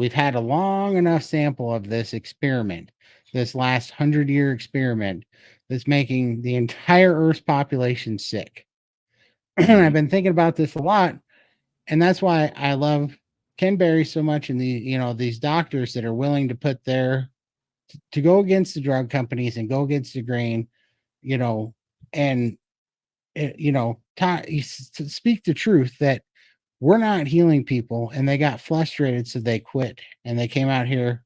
we've had a long enough sample of this experiment, this last 100-year experiment that's making the entire Earth's population sick. And I've been thinking about this a lot, and that's why I love Ken Berry so much, and these doctors that are willing to put to go against the drug companies and go against the grain, and to speak the truth that we're not healing people, and they got frustrated, so they quit, and they came out here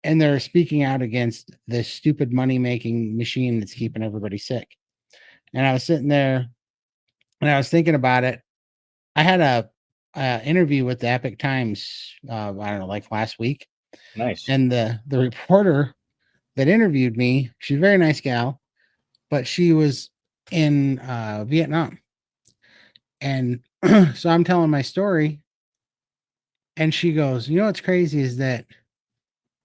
and they're speaking out against this stupid money making machine that's keeping everybody sick. And I was sitting there and I was thinking about it. I had a interview with the Epic Times, I don't know, like last week. Nice. And the reporter that interviewed me, she's a very nice gal, but she was in Vietnam. And so I'm telling my story, and she goes, "You know what's crazy is that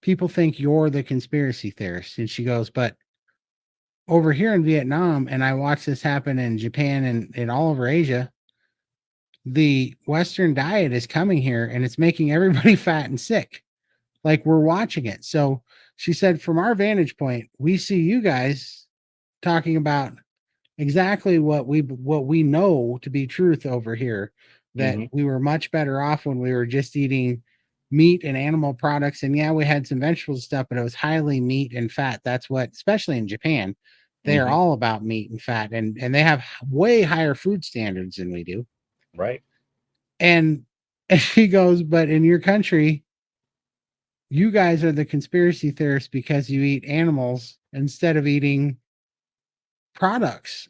people think you're the conspiracy theorist." And she goes, "But over here in Vietnam, and I watched this happen in Japan and all over Asia, the Western diet is coming here and it's making everybody fat and sick. Like, we're watching it." So she said, from our vantage point, we see you guys talking about exactly what we know to be truth over here, that we were much better off when we were just eating meat and animal products. And yeah, we had some vegetable stuff, but it was highly meat and fat. That's what, especially in Japan, they are all about meat and fat, and they have way higher food standards than we do. Right. And she goes, "But in your country, you guys are the conspiracy theorists because you eat animals instead of eating products."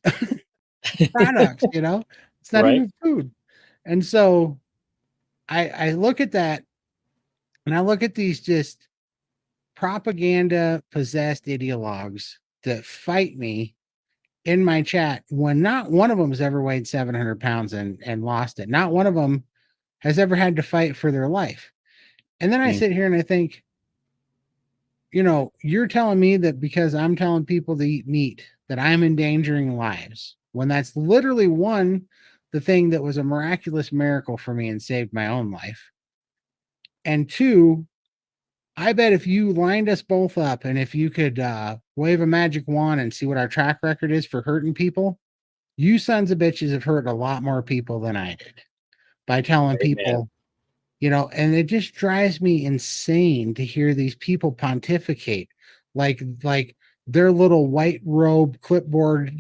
Products, it's not Right. even food. And so I look at that, and I look at these just propaganda possessed ideologues that fight me in my chat, when not one of them has ever weighed 700 pounds and lost it. Not one of them has ever had to fight for their life. And then I sit here and I think, you're telling me that because I'm telling people to eat meat, that I'm endangering lives, when that's literally the thing that was a miraculous miracle for me and saved my own life. And two, I bet if you lined us both up and if you could wave a magic wand and see what our track record is for hurting people, you sons of bitches have hurt a lot more people than I did by telling people, and it just drives me insane to hear these people pontificate like their little white robe clipboard,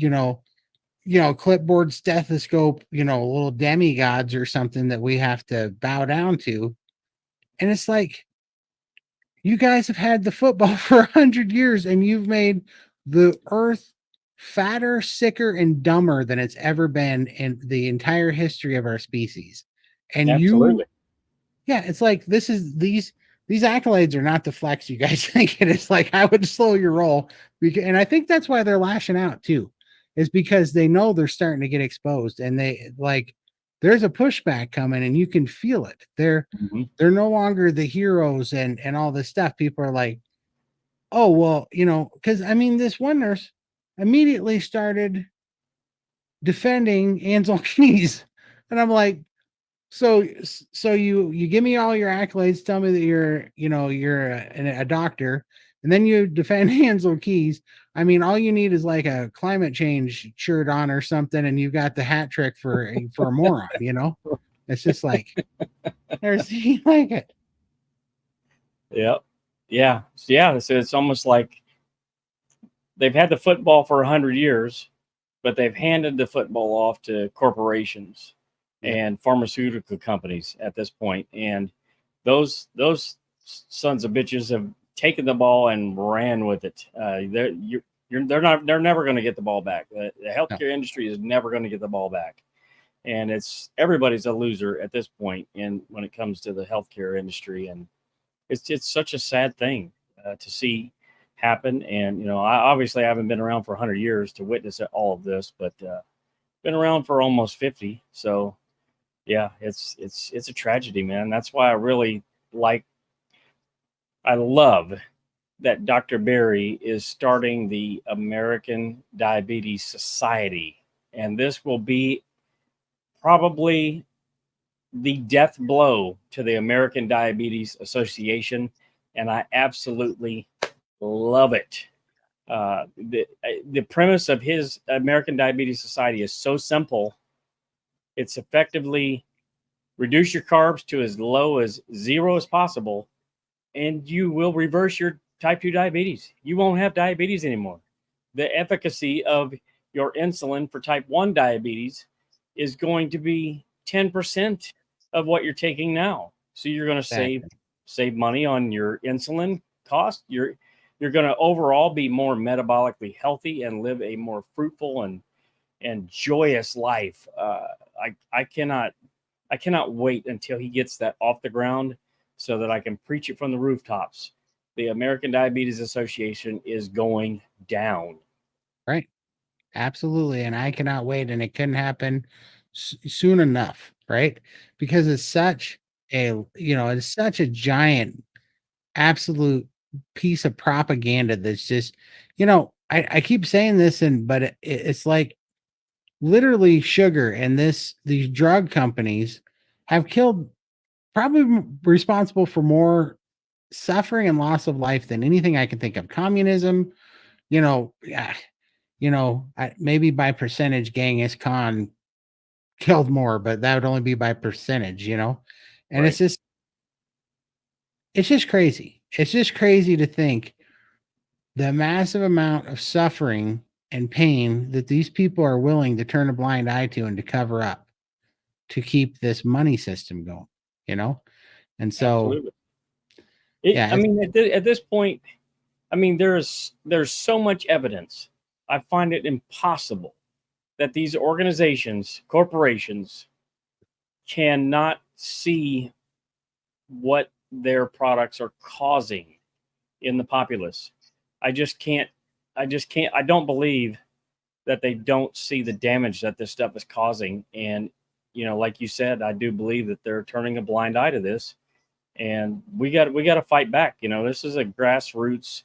clipboard stethoscope, little demigods or something that we have to bow down to. And it's like, you guys have had the football for 100 years and you've made the earth fatter, sicker, and dumber than it's ever been in the entire history of our species. And Absolutely. it's like, these accolades are not the flex you guys think it is. Like, I would slow your roll, and I think that's why they're lashing out too, is because they know they're starting to get exposed, and there's a pushback coming, and you can feel it. They're no longer the heroes and all this stuff. People are like, "Oh, well, because this one nurse immediately started defending Ansel Keys," and I'm like, so you give me all your accolades, tell me that you're a doctor, and then you defend Hansel Keys. All you need is like a climate change shirt on or something, and you've got the hat trick for a moron. It's just like, there's like it. Yep. Yeah. Yeah. So it's almost like they've had the football for 100 years, but they've handed the football off to corporations and pharmaceutical companies at this point. And those sons of bitches have taken the ball and ran with it. They're never going to get the ball back. The healthcare industry is never going to get the ball back. And everybody's a loser at this point when it comes to the healthcare industry. And it's such a sad thing to see happen. And, I haven't been around for 100 years to witness all of this, but been around for almost 50. So yeah, it's a tragedy, man. That's why I love that Dr. Berry is starting the American Diabetes Society. And this will be probably the death blow to the American Diabetes Association, and I absolutely love it. The premise of his American Diabetes Society is so simple. It's effectively reduce your carbs to as low as zero as possible, and you will reverse your type 2 diabetes. You won't have diabetes anymore. The efficacy of your insulin for type 1 diabetes is going to be 10% of what you're taking now. So you're going to Exactly. save money on your insulin cost. You're going to overall be more metabolically healthy and live a more fruitful and joyous life. I cannot wait until he gets that off the ground so that I can preach it from the rooftops. The American Diabetes Association is going down. Right. Absolutely. And I cannot wait. And it couldn't happen soon enough. Right. Because it's such it's such a giant, absolute piece of propaganda that's just, I keep saying this, but it's like literally sugar and these drug companies have killed, probably responsible for more suffering and loss of life than anything I can think of. Communism, yeah, maybe by percentage, Genghis Khan killed more, but that would only be by percentage. And Right. it's just crazy. It's just crazy to think the massive amount of suffering and pain that these people are willing to turn a blind eye to and to cover up to keep this money system going, you know? And so, Absolutely. yeah, I mean, at this point, I mean, there's so much evidence. I find it impossible that these organizations, corporations, cannot see what their products are causing in the populace. I just can't. I just can't. I don't believe that they don't see the damage that this stuff is causing. And like you said, I do believe that they're turning a blind eye to this, and we got to fight back. This is a grassroots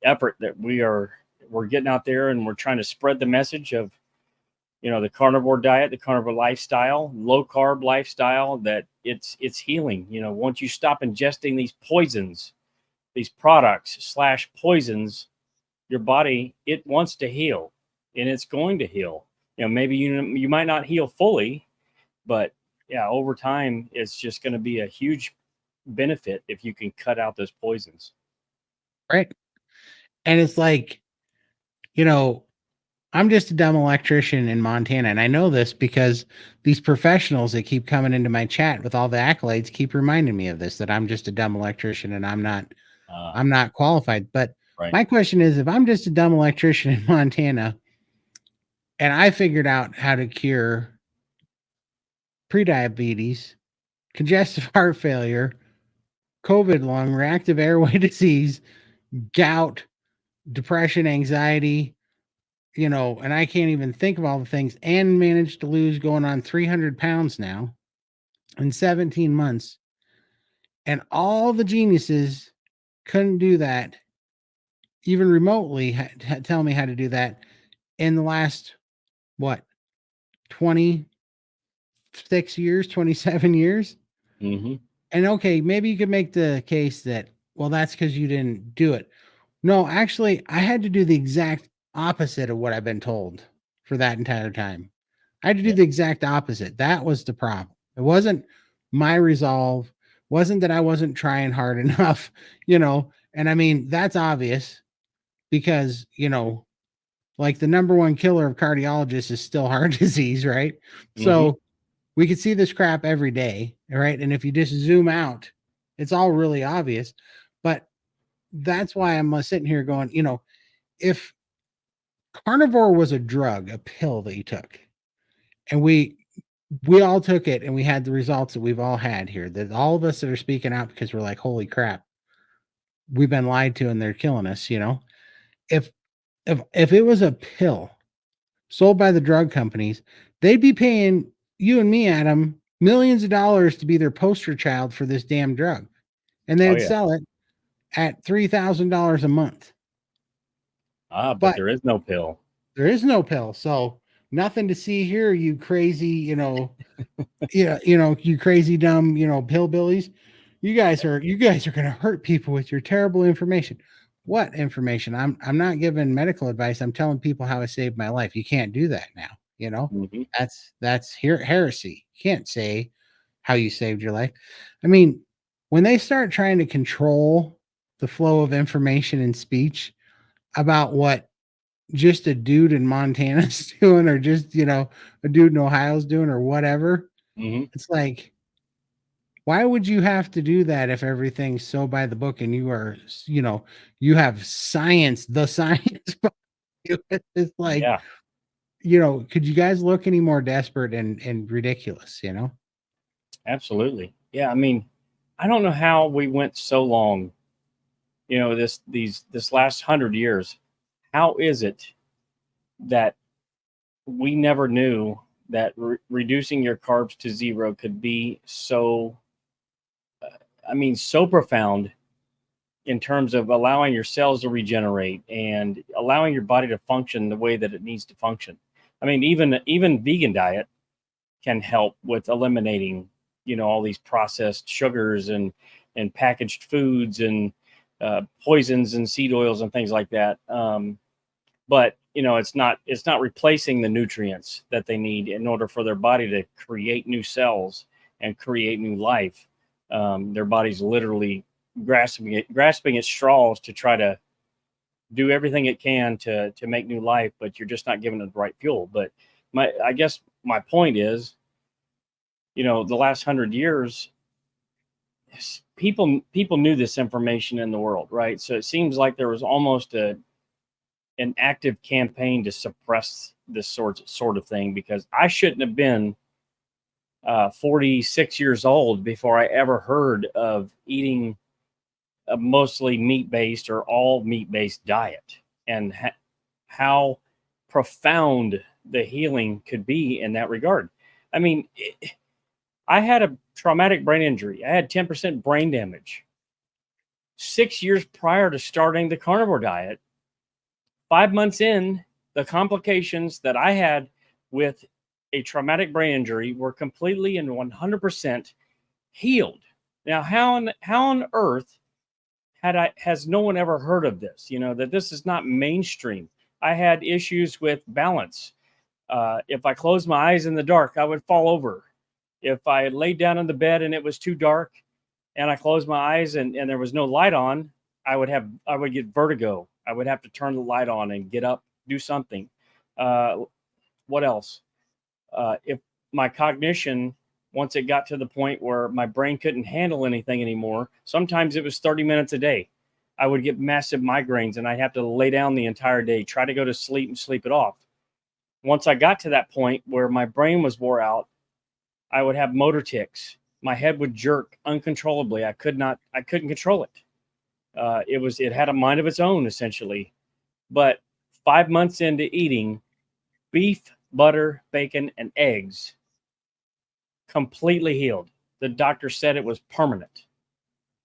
effort that we're getting out there, and we're trying to spread the message of the carnivore diet, the carnivore lifestyle, low carb lifestyle, that it's healing. Once you stop ingesting these poisons, these products slash poisons, your body, it wants to heal, and it's going to heal. Maybe you might not heal fully, but yeah, over time it's just going to be a huge benefit if you can cut out those poisons. right. And it's like, you know, I'm just a dumb electrician in Montana. And I know this because these professionals that keep coming into my chat with all the accolades keep reminding me of this, that I'm just a dumb electrician and Uh, I'm not qualified. But right. my question is, if I'm just a dumb electrician in Montana and I figured out how to cure prediabetes, congestive heart failure, COVID lung, reactive airway disease, gout, depression, anxiety, and I can't even think of all the things, and managed to lose going on 300 pounds now in 17 months. And all the geniuses couldn't do that, even remotely, tell me how to do that in the last, what, 26 years, 27 years. Mm-hmm. And okay, maybe you could make the case that, well, that's because you didn't do it. No, actually, I had to do the exact opposite of what I've been told for that entire time. I had to do Yeah. the exact opposite. That was the problem. It wasn't my resolve, wasn't that I wasn't trying hard enough, And I mean, that's obvious because, like the number one killer of cardiologists is still heart disease, right? Mm-hmm. So we could see this crap every day, right? And if you just zoom out, it's all really obvious. But that's why I'm sitting here going, if carnivore was a drug, a pill that you took, and we all took it and we had the results that we've all had here, that all of us that are speaking out because we're like, holy crap, we've been lied to and they're killing us. If if it was a pill sold by the drug companies, they'd be paying you and me, Adam, millions of dollars to be their poster child for this damn drug. And Oh they'd yeah. sell it at $3,000 a month. But But there is no pill. there is no pill. So nothing to see here, you crazy, you crazy dumb, hillbillies. You guys are going to hurt people with your terrible information. What information? I'm not giving medical advice. I'm telling people how I saved my life. You can't do that now. Mm-hmm. That's heresy. You can't say how you saved your life. I mean, when they start trying to control the flow of information and speech about what just a dude in Montana's doing, or just, a dude in Ohio's doing, or whatever, Mm-hmm. it's like, why would you have to do that if everything's so by the book and you are, you have science, the science behind you? It's like, Yeah, could you guys look any more desperate and ridiculous, absolutely. Yeah, I mean, I don't know how we went so long. This last 100 years. How is it that we never knew that reducing your carbs to zero could be so, so profound in terms of allowing your cells to regenerate and allowing your body to function the way that it needs to function. I mean, even vegan diet can help with eliminating, all these processed sugars and packaged foods and poisons and seed oils and things like that. But it's not replacing the nutrients that they need in order for their body to create new cells and create new life. Their body's literally grasping at straws to try to do everything it can to make new life, but you're just not giving it the right fuel. But I guess my point is, the last 100 years, people knew this information in the world, right? So it seems like there was almost an active campaign to suppress this sort of thing, because I shouldn't have been 46 years old before I ever heard of eating a mostly meat-based or all meat-based diet, and how profound the healing could be in that regard. I mean, I had a traumatic brain injury. I had 10% brain damage 6 years prior to starting the carnivore diet. 5 months in, the complications that I had with a traumatic brain injury were completely and 100% healed. Now, how on earth has no one ever heard of this? That this is not mainstream. I had issues with balance. If I closed my eyes in the dark, I would fall over. If I laid down in the bed and it was too dark and I closed my eyes and there was no light on, I would get vertigo. I would have to turn the light on and get up, do something. What else? If my cognition, once it got to the point where my brain couldn't handle anything anymore, sometimes it was 30 minutes a day. I would get massive migraines and I'd have to lay down the entire day, try to go to sleep and sleep it off. Once I got to that point where my brain was wore out, I would have motor tics. My head would jerk uncontrollably. I couldn't control it. It had a mind of its own, essentially. But 5 months into eating beef, butter, bacon, and eggs, completely healed. The doctor said it was permanent.